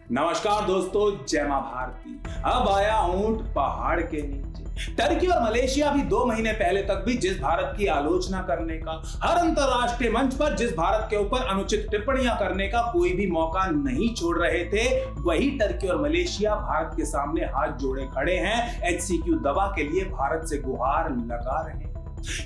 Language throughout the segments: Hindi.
नमस्कार दोस्तों, जय मां भारती। अब आया ऊंट पहाड़ के नीचे। टर्की और मलेशिया भी 2 महीने पहले तक भी जिस भारत की आलोचना करने का, हर अंतरराष्ट्रीय मंच पर जिस भारत के ऊपर अनुचित टिप्पणियां करने का कोई भी मौका नहीं छोड़ रहे थे, वही टर्की और मलेशिया भारत के सामने हाथ जोड़े खड़े हैं। HCQ दवा के लिए भारत से गुहार लगा रहे हैं।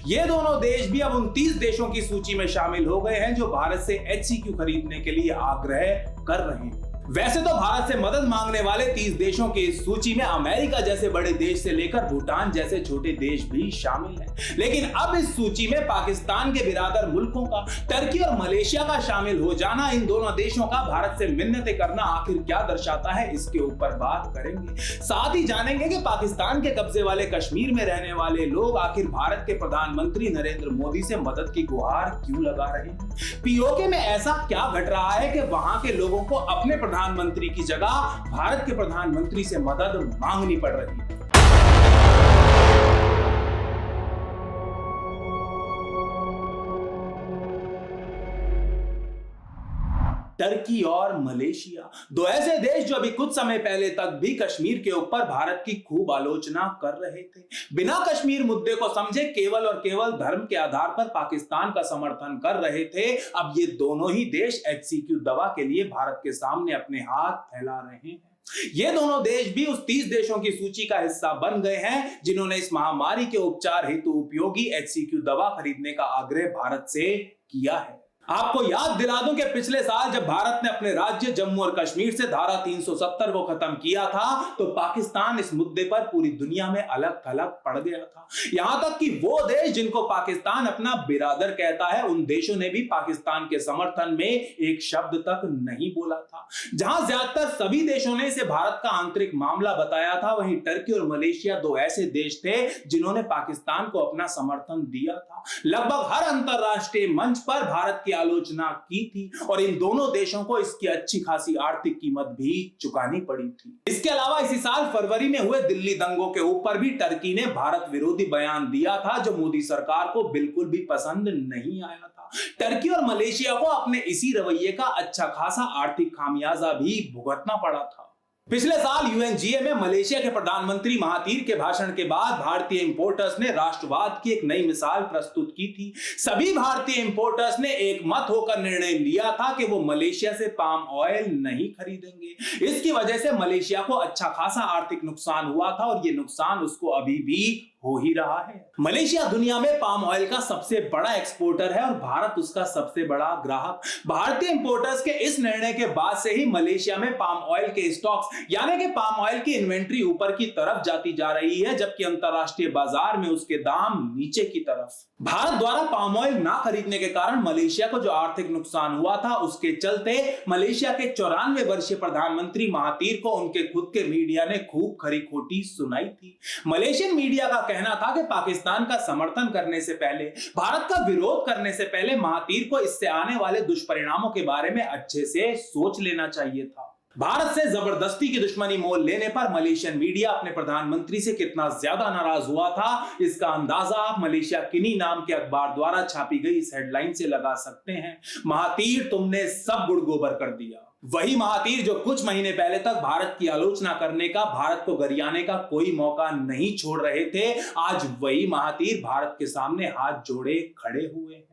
ये दोनों देश भी अब 29 देशों की सूची में शामिल हो गए हैं जो भारत से HCQ खरीदने के लिए आग्रह कर रहे हैं। वैसे तो भारत से मदद मांगने वाले 30 देशों की इस सूची में अमेरिका जैसे बड़े देश से लेकर भूटान जैसे छोटे देश भी शामिल हैं। लेकिन अब इस सूची में पाकिस्तान के बिरादर मुल्कों का, टर्की और मलेशिया का शामिल हो जाना, इन दोनों देशों का भारत से मिन्नतें करना आखिर क्या दर्शाता है, इसके ऊपर बात करेंगे। साथ ही जानेंगे कि पाकिस्तान के कब्जे वाले कश्मीर में रहने वाले लोग आखिर भारत के प्रधानमंत्री नरेंद्र मोदी से मदद की गुहार क्यों लगा रहे हैं। POK में ऐसा क्या घट रहा है कि वहां के लोगों को अपने प्रधानमंत्री की जगह भारत के प्रधानमंत्री से मदद मांगनी पड़ रही है। टर्की और मलेशिया, दो ऐसे देश जो अभी कुछ समय पहले तक भी कश्मीर के ऊपर भारत की खूब आलोचना कर रहे थे। बिना कश्मीर मुद्दे को समझे केवल और केवल धर्म के आधार पर पाकिस्तान का समर्थन कर रहे थे। अब ये दोनों ही देश HCQ दवा के लिए भारत के सामने अपने हाथ फैला रहे हैं। ये दोनों देश भी उस 30 देशों की सूची का हिस्सा बन गए हैं जिन्होंने इस महामारी के उपचार हेतु उपयोगी HCQ दवा खरीदने का आग्रह भारत से किया है। आपको याद दिला दूं कि पिछले साल जब भारत ने अपने राज्य जम्मू और कश्मीर से धारा 370 को खत्म किया था, तो पाकिस्तान इस मुद्दे पर पूरी दुनिया में अलग थलग पड़ गया था। यहां तक कि वो देश जिनको पाकिस्तान अपना बिरादर कहता है, उन देशों ने भी पाकिस्तान के समर्थन में एक शब्द तक नहीं बोला था। जहां ज्यादातर सभी देशों ने इसे भारत का आंतरिक मामला बताया था, वहीं टर्की और मलेशिया दो ऐसे देश थे जिन्होंने पाकिस्तान को अपना समर्थन दिया था। लगभग हर अंतरराष्ट्रीय मंच पर भारत की आलोचना की थी और इन दोनों देशों को इसकी अच्छी खासी आर्थिक कीमत भी चुकानी पड़ी थी। इसके अलावा इसी साल फरवरी में हुए दिल्ली दंगों के ऊपर भी टर्की ने भारत विरोधी बयान दिया था, जो मोदी सरकार को बिल्कुल भी पसंद नहीं आया था। टर्की और मलेशिया को अपने इसी रवैये का अच्छा खासा आर्थिक खामियाजा भी भुगतना पड़ा था। पिछले साल UNGA में मलेशिया के प्रधानमंत्री महातीर के भाषण के बाद भारतीय इंपोर्टर्स ने राष्ट्रवाद की एक नई मिसाल प्रस्तुत की थी। सभी भारतीय इंपोर्टर्स ने एक मत होकर निर्णय लिया था कि वो मलेशिया से पाम ऑयल नहीं खरीदेंगे। इसकी वजह से मलेशिया को अच्छा खासा आर्थिक नुकसान हुआ था और ये नुकसान उसको अभी भी हो ही रहा है। मलेशिया दुनिया में पाम ऑयल का सबसे बड़ा एक्सपोर्टर है और भारत उसका सबसे बड़ा ग्राहक। भारतीय इंपोर्टर्स के इस निर्णय के बाद से ही मलेशिया में पाम ऑयल के स्टॉक्स यानी कि पाम ऑयल की इन्वेंट्री ऊपर की तरफ जाती जा रही है, जबकि अंतरराष्ट्रीय बाजार में उसके दाम नीचे की तरफ। भारत द्वारा पाम ऑयल ना खरीदने के कारण मलेशिया को जो आर्थिक नुकसान हुआ था, उसके चलते मलेशिया के 94 वर्षीय प्रधानमंत्री महातीर को उनके खुद के मीडिया ने खूब खरी खोटी सुनाई थी। मलेशियन मीडिया का कहना था कि पाकिस्तान का समर्थन करने से पहले, भारत का विरोध करने से पहले महातीर को इससे आने वाले दुष्परिणामों के बारे में अच्छे से सोच लेना चाहिए था। भारत से जबरदस्ती की दुश्मनी मोल लेने पर मलेशियन मीडिया अपने प्रधानमंत्री से कितना ज्यादा नाराज हुआ था, इसका अंदाजा आप मलेशिया किनी नाम के अखबार द्वारा छापी गई इस हेडलाइन से लगा सकते हैं। महातीर, तुमने सब गुड़ गोबर कर दिया। वही महातीर जो कुछ महीने पहले तक भारत की आलोचना करने का, भारत को गरियाने का कोई मौका नहीं छोड़ रहे थे, आज वही महातीर भारत के सामने हाथ जोड़े खड़े हुए हैं।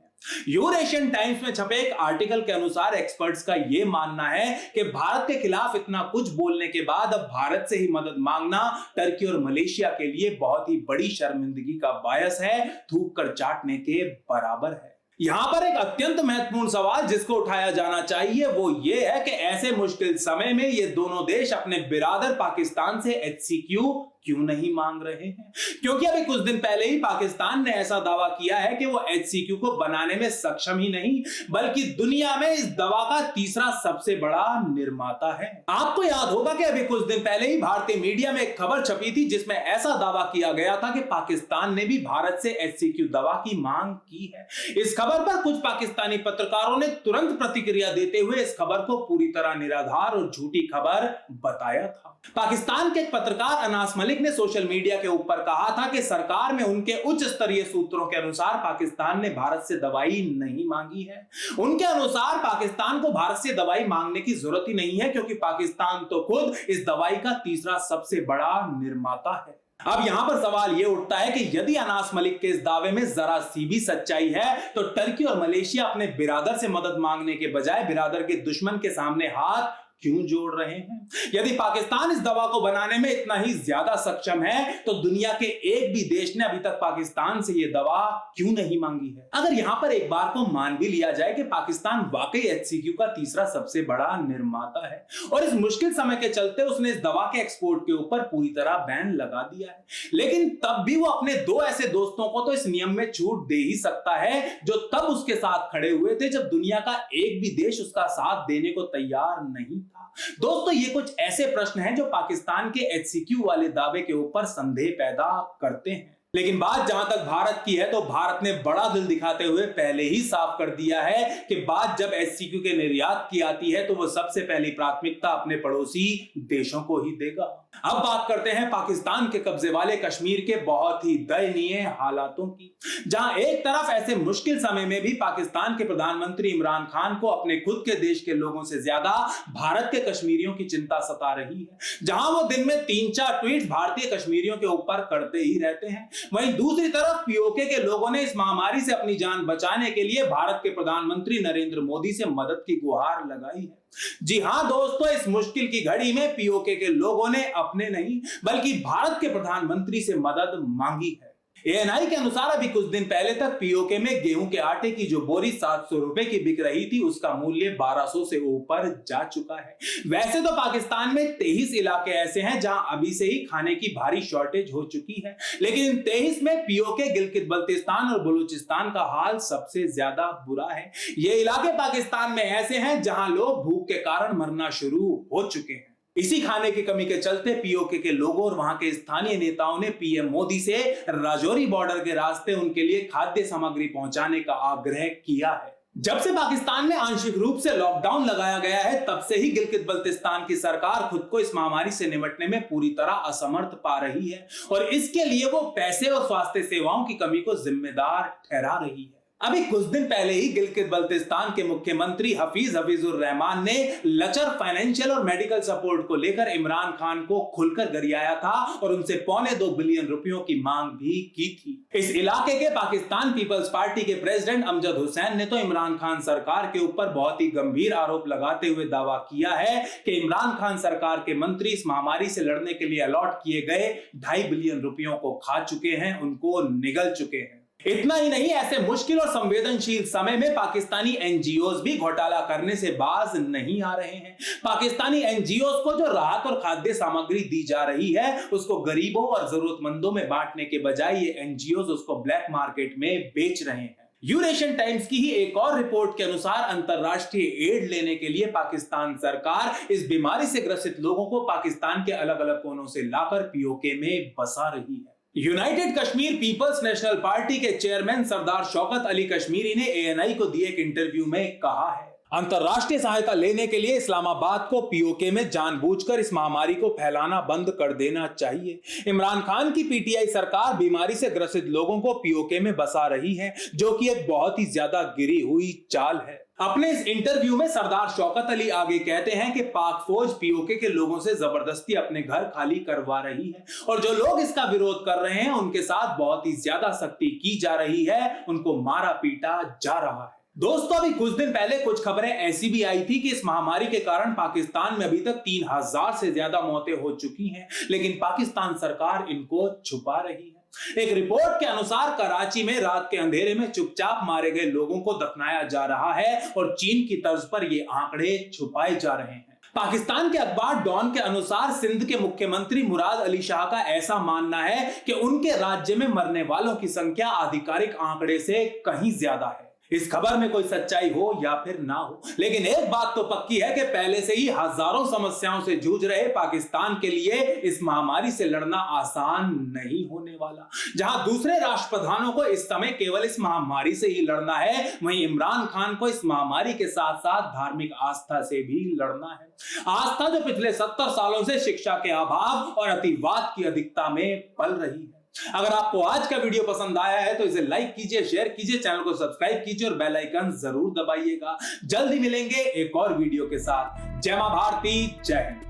यूरेशियन टाइम्स में छपे एक आर्टिकल के अनुसार एक्सपर्ट्स का यह मानना है कि भारत के खिलाफ इतना कुछ बोलने के बाद अब भारत से ही मदद मांगना टर्की और मलेशिया के लिए बहुत ही बड़ी शर्मिंदगी का बायस है, थूक कर चाटने के बराबर है। यहां पर एक अत्यंत महत्वपूर्ण सवाल जिसको उठाया जाना चाहिए वो ये है कि ऐसे मुश्किल समय में ये दोनों देश अपने बिरादर पाकिस्तान से HCQ क्यों नहीं मांग रहे हैं, क्योंकि अभी कुछ दिन पहले ही पाकिस्तान ने ऐसा दावा किया है कि वो HCQ को बनाने में सक्षम ही नहीं बल्कि दुनिया में इस दवा का तीसरा सबसे बड़ा निर्माता है। आपको याद होगा कि अभी कुछ दिन पहले ही भारतीय मीडिया में एक खबर छपी थी जिसमें ऐसा दावा किया गया था कि पाकिस्तान ने भी भारत से HCQ दवा की मांग की है। इस खबर पर कुछ पाकिस्तानी पत्रकारों ने तुरंत प्रतिक्रिया देते हुए इस खबर को पूरी तरह निराधार और झूठी खबर बताया था। पाकिस्तान के एक पत्रकार अनास मलिक मलिक ने सोशल मीडिया के ऊपर कहा था कि सरकार में उनके उच्च स्तरीय सूत्रों के अनुसार पाकिस्तान ने भारत से दवाई नहीं मांगी है। उनके अनुसार पाकिस्तान को भारत से दवाई मांगने की जरूरत ही नहीं है, क्योंकि पाकिस्तान तो खुद इस दवाई का तीसरा सबसे बड़ा निर्माता है। अब यहां पर सवाल यह उठता है कि यदि अनास मलिक के इस दावे में जरा सी भी सच्चाई है तो टर्की और मलेशिया अपने बिरादर से मदद मांगने के बजाय बिरादर के दुश्मन के सामने हाथ क्यों जोड़ रहे हैं? यदि पाकिस्तान इस दवा को बनाने में इतना ही ज्यादा सक्षम है तो दुनिया के एक भी देश ने अभी तक पाकिस्तान से यह दवा क्यों नहीं मांगी है? अगर यहां पर एक बार को मान भी लिया जाए कि पाकिस्तान वाकई HCQ का तीसरा सबसे बड़ा निर्माता है और इस मुश्किल समय के चलते उसने इस दवा के एक्सपोर्ट के ऊपर पूरी तरह बैन लगा दिया है, लेकिन तब भी वो अपने दो ऐसे दोस्तों को तो इस नियम में छूट दे ही सकता है जो तब उसके साथ खड़े हुए थे जब दुनिया का एक भी देश उसका साथ देने को तैयार नहीं था। दोस्तों, ये कुछ ऐसे प्रश्न हैं जो पाकिस्तान के HCQ वाले दावे के ऊपर संदेह पैदा करते हैं। लेकिन बात जहां तक भारत की है तो भारत ने बड़ा दिल दिखाते हुए पहले ही साफ कर दिया है कि बात जब HCQ के निर्यात की आती है तो वो सबसे पहली प्राथमिकता अपने पड़ोसी देशों को ही देगा। अब बात करते हैं पाकिस्तान के कब्जे वाले कश्मीर के बहुत ही दयनीय हालातों की, जहां एक तरफ ऐसे मुश्किल समय में भी पाकिस्तान के प्रधानमंत्री इमरान खान को अपने खुद के देश के लोगों से ज्यादा भारत के कश्मीरियों की चिंता सता रही है, जहां वो दिन में 3-4 ट्वीट भारतीय कश्मीरियों के ऊपर करते ही रहते हैं। वहीं दूसरी तरफ POK के लोगों ने इस महामारी से अपनी जान बचाने के लिए भारत के प्रधानमंत्री नरेंद्र मोदी से मदद की गुहार लगाई है। जी हां दोस्तों, इस मुश्किल की घड़ी में POK के लोगों ने अपने नहीं बल्कि भारत के प्रधानमंत्री से मदद मांगी है। ANI के अनुसार अभी कुछ दिन पहले तक POK में गेहूं के आटे की जो बोरी 700 रुपए की बिक रही थी उसका मूल्य 1200 से ऊपर जा चुका है। वैसे तो पाकिस्तान में 23 इलाके ऐसे हैं जहां अभी से ही खाने की भारी शॉर्टेज हो चुकी है, लेकिन इन 23 में POK, गिलगित बल्तिस्तान और बलूचिस्तान का हाल सबसे ज्यादा बुरा है। ये इलाके पाकिस्तान में ऐसे हैं जहां लोग भूख के कारण मरना शुरू हो चुके हैं। इसी खाने की कमी के चलते POK के लोगों और वहां के स्थानीय नेताओं ने PM मोदी से राजौरी बॉर्डर के रास्ते उनके लिए खाद्य सामग्री पहुंचाने का आग्रह किया है। जब से पाकिस्तान में आंशिक रूप से लॉकडाउन लगाया गया है तब से ही गिलगित बल्तिस्तान की सरकार खुद को इस महामारी से निपटने में पूरी तरह असमर्थ पा रही है और इसके लिए वो पैसे और स्वास्थ्य सेवाओं की कमी को जिम्मेदार ठहरा रही है। अभी कुछ दिन पहले ही गिलगित बल्तिस्तान के मुख्यमंत्री हफीजुर रहमान ने लचर फाइनेंशियल और मेडिकल सपोर्ट को लेकर इमरान खान को खुलकर गरियाया था और उनसे 2.25 बिलियन रुपयों की मांग भी की थी। इस इलाके के पाकिस्तान पीपल्स पार्टी के प्रेसिडेंट अमजद हुसैन ने तो इमरान खान सरकार के ऊपर बहुत ही गंभीर आरोप लगाते हुए दावा किया है कि इमरान खान सरकार के मंत्री इस महामारी से लड़ने के लिए अलॉट किए गए 2.5 बिलियन रुपयों को खा चुके हैं, उनको निगल चुके हैं। इतना ही नहीं, ऐसे मुश्किल और संवेदनशील समय में पाकिस्तानी NGOs भी घोटाला करने से बाज नहीं आ रहे हैं। पाकिस्तानी NGOs को जो राहत और खाद्य सामग्री दी जा रही है उसको गरीबों और जरूरतमंदों में बांटने के बजाय ये NGOs उसको ब्लैक मार्केट में बेच रहे हैं। यूरेशियन टाइम्स की ही एक और रिपोर्ट के अनुसार अंतरराष्ट्रीय एड लेने के लिए पाकिस्तान सरकार इस बीमारी से ग्रसित लोगों को पाकिस्तान के अलग अलग कोनों से लाकर POK में बसा रही है। यूनाइटेड कश्मीर पीपल्स नेशनल पार्टी के चेयरमैन सरदार शौकत अली कश्मीरी ने ANI को दिए एक इंटरव्यू में कहा है, अंतरराष्ट्रीय सहायता लेने के लिए इस्लामाबाद को POK में जानबूझकर इस महामारी को फैलाना बंद कर देना चाहिए। इमरान खान की PTI सरकार बीमारी से ग्रसित लोगों को POK में बसा रही है, जो कि एक बहुत ही ज्यादा गिरी हुई चाल है। अपने इस इंटरव्यू में सरदार शौकत अली आगे कहते हैं कि पाक फौज POK के लोगों से जबरदस्ती अपने घर खाली करवा रही है और जो लोग इसका विरोध कर रहे हैं उनके साथ बहुत ही ज्यादा सख्ती की जा रही है, उनको मारा पीटा जा रहा है। दोस्तों, अभी कुछ दिन पहले कुछ खबरें ऐसी भी आई थी कि इस महामारी के कारण पाकिस्तान में अभी तक 3000 से ज्यादा मौतें हो चुकी हैं, लेकिन पाकिस्तान सरकार इनको छुपा रही है। एक रिपोर्ट के अनुसार कराची में रात के अंधेरे में चुपचाप मारे गए लोगों को दफनाया जा रहा है और चीन की तर्ज पर ये आंकड़े छुपाए जा रहे हैं। पाकिस्तान के अखबार डॉन के अनुसार सिंध के मुख्यमंत्री मुराद अली शाह का ऐसा मानना है कि उनके राज्य में मरने वालों की संख्या आधिकारिक आंकड़े से कहीं ज्यादा है। इस खबर में कोई सच्चाई हो या फिर ना हो, लेकिन एक बात तो पक्की है कि पहले से ही हजारों समस्याओं से जूझ रहे पाकिस्तान के लिए इस महामारी से लड़ना आसान नहीं होने वाला। जहां दूसरे राष्ट्रप्रधानों को इस समय केवल इस महामारी से ही लड़ना है, वहीं इमरान खान को इस महामारी के साथ साथ धार्मिक आस्था से भी लड़ना है। आस्था जो पिछले 70 सालों से शिक्षा के अभाव और अतिवाद की अधिकता में पल रही है। अगर आपको आज का वीडियो पसंद आया है तो इसे लाइक कीजिए, शेयर कीजिए, चैनल को सब्सक्राइब कीजिए और बेल आइकन जरूर दबाइएगा। जल्दी मिलेंगे एक और वीडियो के साथ। जय मां भारती, जय हिंद।